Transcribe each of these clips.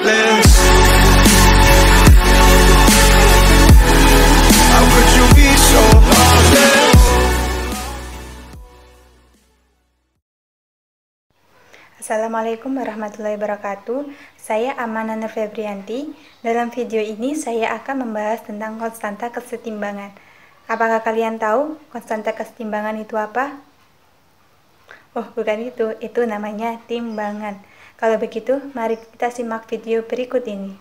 heartless. How could you be so heartless? Assalamualaikum warahmatullahi wabarakatuh. Saya Amana Nur Febrianti. Dalam video ini saya akan membahas tentang konstanta kesetimbangan. Apakah kalian tahu konstanta kesetimbangan itu apa? Oh, bukan itu namanya timbangan. Kalau begitu, mari kita simak video berikut ini.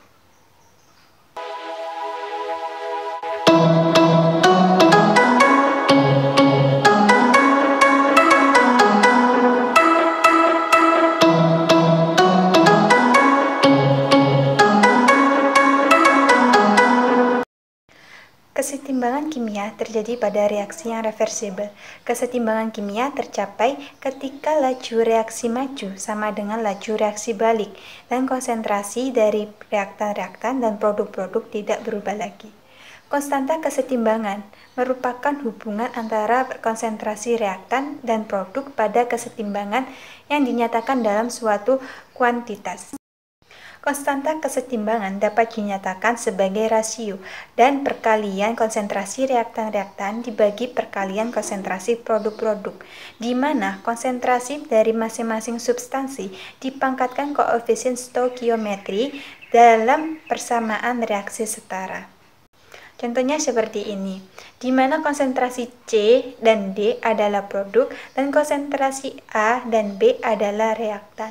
Kesetimbangan kimia terjadi pada reaksi yang reversibel. Kesetimbangan kimia tercapai ketika laju reaksi maju sama dengan laju reaksi balik, dan konsentrasi dari reaktan-reaktan dan produk-produk tidak berubah lagi. Konstanta kesetimbangan merupakan hubungan antara konsentrasi reaktan dan produk pada kesetimbangan yang dinyatakan dalam suatu kuantitas. Konstanta kesetimbangan dapat dinyatakan sebagai rasio dan perkalian konsentrasi reaktan-reaktan dibagi perkalian konsentrasi produk-produk, di mana konsentrasi dari masing-masing substansi dipangkatkan koefisien stoikiometri dalam persamaan reaksi setara. Contohnya seperti ini, di mana konsentrasi C dan D adalah produk dan konsentrasi A dan B adalah reaktan.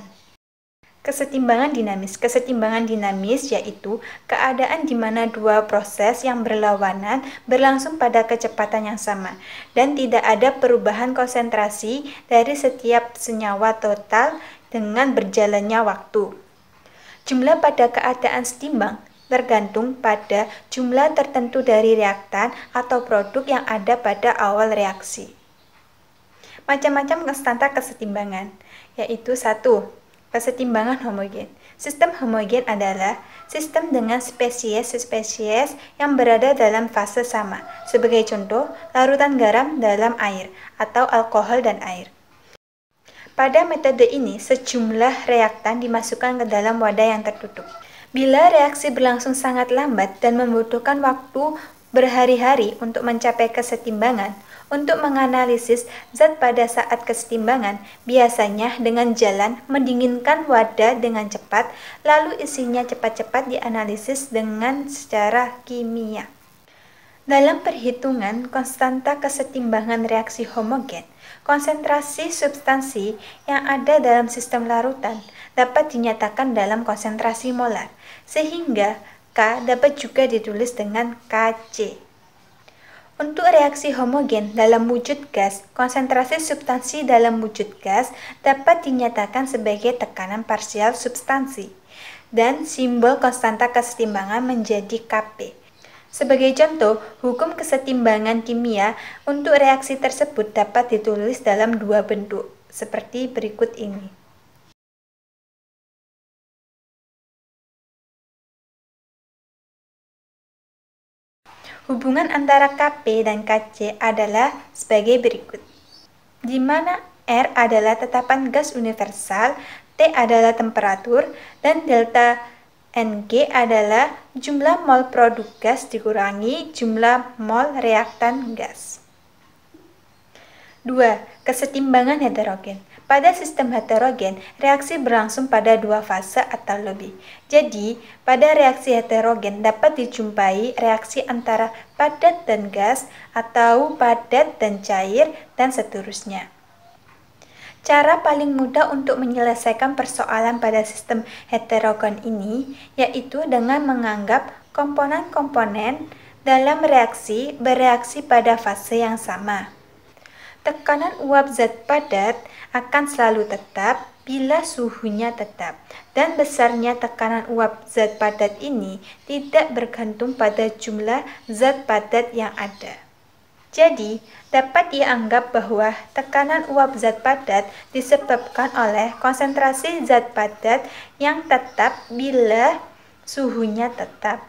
Kesetimbangan dinamis. Kesetimbangan dinamis yaitu keadaan di mana dua proses yang berlawanan berlangsung pada kecepatan yang sama dan tidak ada perubahan konsentrasi dari setiap senyawa total dengan berjalannya waktu. Jumlah pada keadaan setimbang tergantung pada jumlah tertentu dari reaktan atau produk yang ada pada awal reaksi. Macam-macam konstanta kesetimbangan, yaitu 1. Kesetimbangan homogen. Sistem homogen adalah sistem dengan spesies-spesies yang berada dalam fase sama. Sebagai contoh, larutan garam dalam air atau alkohol dan air. Pada metode ini, sejumlah reaktan dimasukkan ke dalam wadah yang tertutup. Bila reaksi berlangsung sangat lambat dan membutuhkan waktu berhari-hari untuk mencapai kesetimbangan, untuk menganalisis zat pada saat kesetimbangan, biasanya dengan jalan mendinginkan wadah dengan cepat, lalu isinya cepat-cepat dianalisis dengan secara kimia. Dalam perhitungan konstanta kesetimbangan reaksi homogen, konsentrasi substansi yang ada dalam sistem larutan dapat dinyatakan dalam konsentrasi molar, sehingga K dapat juga ditulis dengan Kc. Untuk reaksi homogen dalam wujud gas, konsentrasi substansi dalam wujud gas dapat dinyatakan sebagai tekanan parsial substansi, dan simbol konstanta kesetimbangan menjadi Kp. Sebagai contoh, hukum kesetimbangan kimia untuk reaksi tersebut dapat ditulis dalam dua bentuk, seperti berikut ini. Hubungan antara Kp dan Kc adalah sebagai berikut, di mana R adalah tetapan gas universal, T adalah temperatur, dan delta Ng adalah jumlah mol produk gas dikurangi jumlah mol reaktan gas. 2. Kesetimbangan heterogen. Pada sistem heterogen, reaksi berlangsung pada dua fase atau lebih. Jadi, pada reaksi heterogen dapat dijumpai reaksi antara padat dan gas atau padat dan cair, dan seterusnya. Cara paling mudah untuk menyelesaikan persoalan pada sistem heterogen ini yaitu dengan menganggap komponen-komponen dalam reaksi bereaksi pada fase yang sama. Tekanan uap zat padat akan selalu tetap bila suhunya tetap, dan besarnya tekanan uap zat padat ini tidak bergantung pada jumlah zat padat yang ada. Jadi, dapat dianggap bahwa tekanan uap zat padat disebabkan oleh konsentrasi zat padat yang tetap bila suhunya tetap.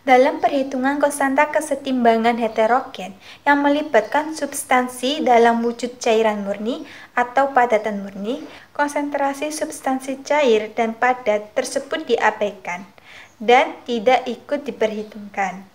Dalam perhitungan konstanta kesetimbangan heterogen yang melibatkan substansi dalam wujud cairan murni atau padatan murni, konsentrasi substansi cair dan padat tersebut diabaikan dan tidak ikut diperhitungkan.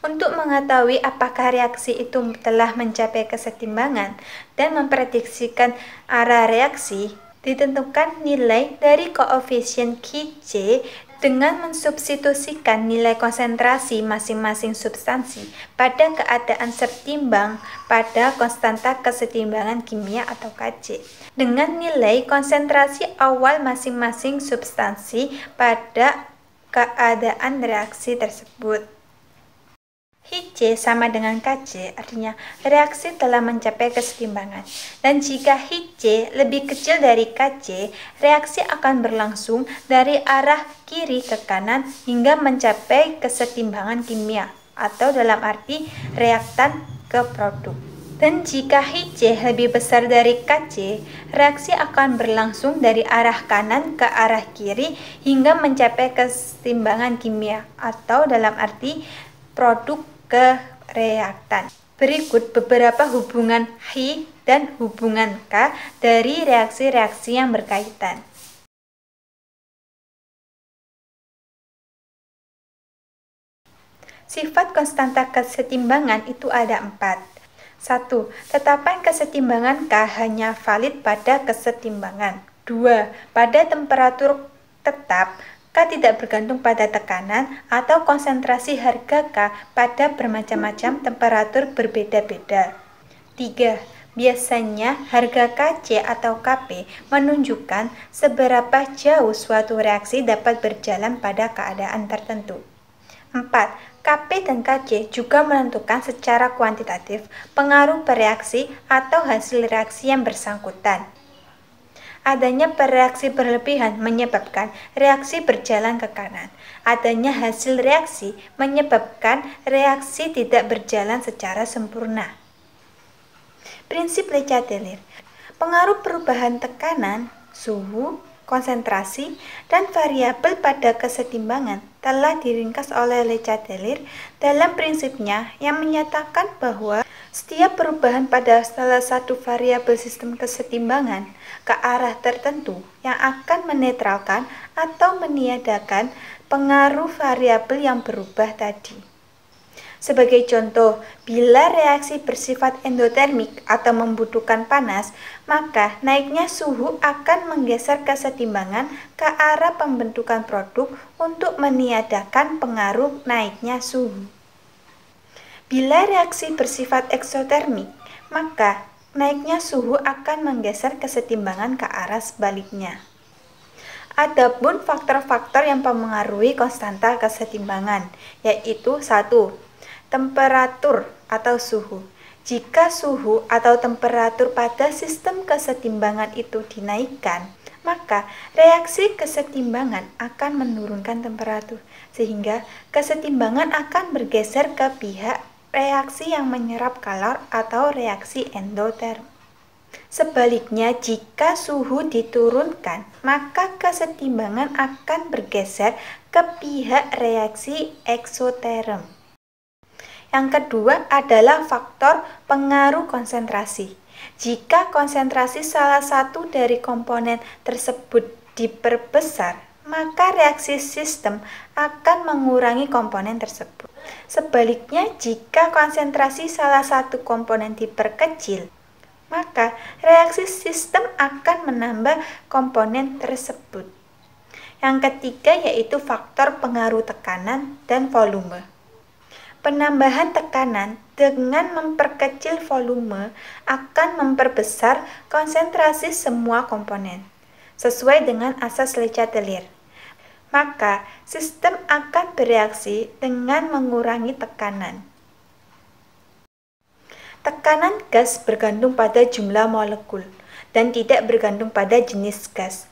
Untuk mengetahui apakah reaksi itu telah mencapai kesetimbangan dan memprediksikan arah reaksi, ditentukan nilai dari koefisien Qc dengan mensubstitusikan nilai konsentrasi masing-masing substansi pada keadaan setimbang pada konstanta kesetimbangan kimia atau Kc, dengan nilai konsentrasi awal masing-masing substansi pada keadaan reaksi tersebut. Hc sama dengan Kc, artinya reaksi telah mencapai kesetimbangan. Dan jika Hc lebih kecil dari Kc, reaksi akan berlangsung dari arah kiri ke kanan hingga mencapai kesetimbangan kimia, atau dalam arti reaktan ke produk. Dan jika Hc lebih besar dari Kc, reaksi akan berlangsung dari arah kanan ke arah kiri hingga mencapai kesetimbangan kimia, atau dalam arti produk ke reaktan. Berikut beberapa hubungan Hi dan hubungan K dari reaksi-reaksi yang berkaitan. Sifat konstanta kesetimbangan itu ada 4. 1. Tetapan kesetimbangan K hanya valid pada kesetimbangan. 2. Pada temperatur tetap, K tidak bergantung pada tekanan atau konsentrasi harga K pada bermacam-macam temperatur berbeda-beda. 3. Biasanya harga Kc atau Kp menunjukkan seberapa jauh suatu reaksi dapat berjalan pada keadaan tertentu. 4. Kp dan Kc juga menentukan secara kuantitatif pengaruh bereaksi atau hasil reaksi yang bersangkutan. Adanya bereaksi berlebihan menyebabkan reaksi berjalan ke kanan. Adanya hasil reaksi menyebabkan reaksi tidak berjalan secara sempurna. Prinsip Le Chatelier. Pengaruh perubahan tekanan, suhu, konsentrasi, dan variabel pada kesetimbangan telah diringkas oleh Le Chatelier dalam prinsipnya yang menyatakan bahwa setiap perubahan pada salah satu variabel sistem kesetimbangan ke arah tertentu yang akan menetralkan atau meniadakan pengaruh variabel yang berubah tadi. Sebagai contoh, bila reaksi bersifat endotermik atau membutuhkan panas, maka naiknya suhu akan menggeser kesetimbangan ke arah pembentukan produk untuk meniadakan pengaruh naiknya suhu. Bila reaksi bersifat eksotermik, maka naiknya suhu akan menggeser kesetimbangan ke arah sebaliknya. Adapun faktor-faktor yang mempengaruhi konstanta kesetimbangan, yaitu 1. Temperatur atau suhu. Jika suhu atau temperatur pada sistem kesetimbangan itu dinaikkan, maka reaksi kesetimbangan akan menurunkan temperatur, sehingga kesetimbangan akan bergeser ke pihak reaksi yang menyerap kalor atau reaksi endoterm. Sebaliknya, jika suhu diturunkan, maka kesetimbangan akan bergeser ke pihak reaksi eksoterm. Yang kedua adalah faktor pengaruh konsentrasi. Jika konsentrasi salah satu dari komponen tersebut diperbesar, maka reaksi sistem akan mengurangi komponen tersebut. Sebaliknya, jika konsentrasi salah satu komponen diperkecil, maka reaksi sistem akan menambah komponen tersebut. Yang ketiga yaitu faktor pengaruh tekanan dan volume. Penambahan tekanan dengan memperkecil volume akan memperbesar konsentrasi semua komponen, sesuai dengan asas Le Chatelier. Maka, sistem akan bereaksi dengan mengurangi tekanan. Tekanan gas bergantung pada jumlah molekul dan tidak bergantung pada jenis gas.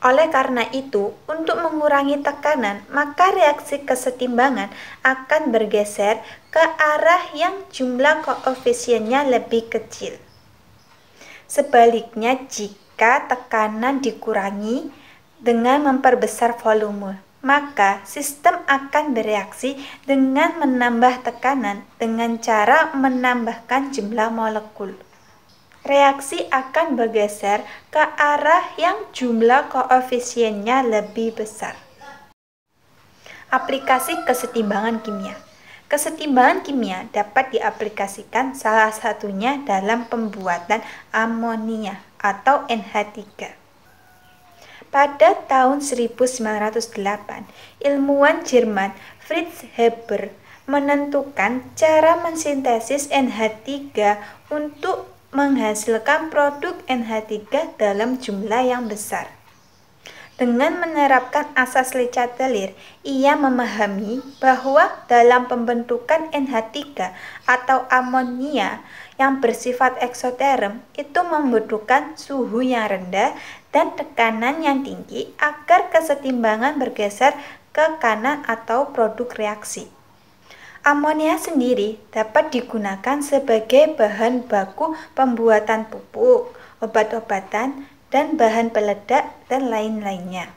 Oleh karena itu, untuk mengurangi tekanan, maka reaksi kesetimbangan akan bergeser ke arah yang jumlah koefisiennya lebih kecil. Sebaliknya, jika tekanan dikurangi dengan memperbesar volume, maka sistem akan bereaksi dengan menambah tekanan dengan cara menambahkan jumlah molekul. Reaksi akan bergeser ke arah yang jumlah koefisiennya lebih besar. Aplikasi kesetimbangan kimia. Kesetimbangan kimia dapat diaplikasikan salah satunya dalam pembuatan amonia atau NH3. Pada tahun 1908, ilmuwan Jerman Fritz Haber menentukan cara mensintesis NH3 untuk menghasilkan produk NH3 dalam jumlah yang besar. Dengan menerapkan asas Le-Chatelier, ia memahami bahwa dalam pembentukan NH3 atau amonia yang bersifat eksoterm itu membutuhkan suhu yang rendah dan tekanan yang tinggi agar kesetimbangan bergeser ke kanan atau produk reaksi. Amonia sendiri dapat digunakan sebagai bahan baku pembuatan pupuk, obat-obatan, dan bahan peledak dan lain-lainnya.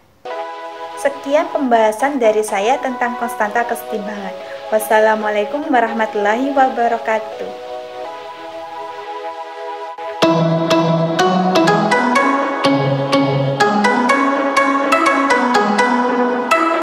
Sekian pembahasan dari saya tentang konstanta kesetimbangan. Wassalamualaikum warahmatullahi wabarakatuh.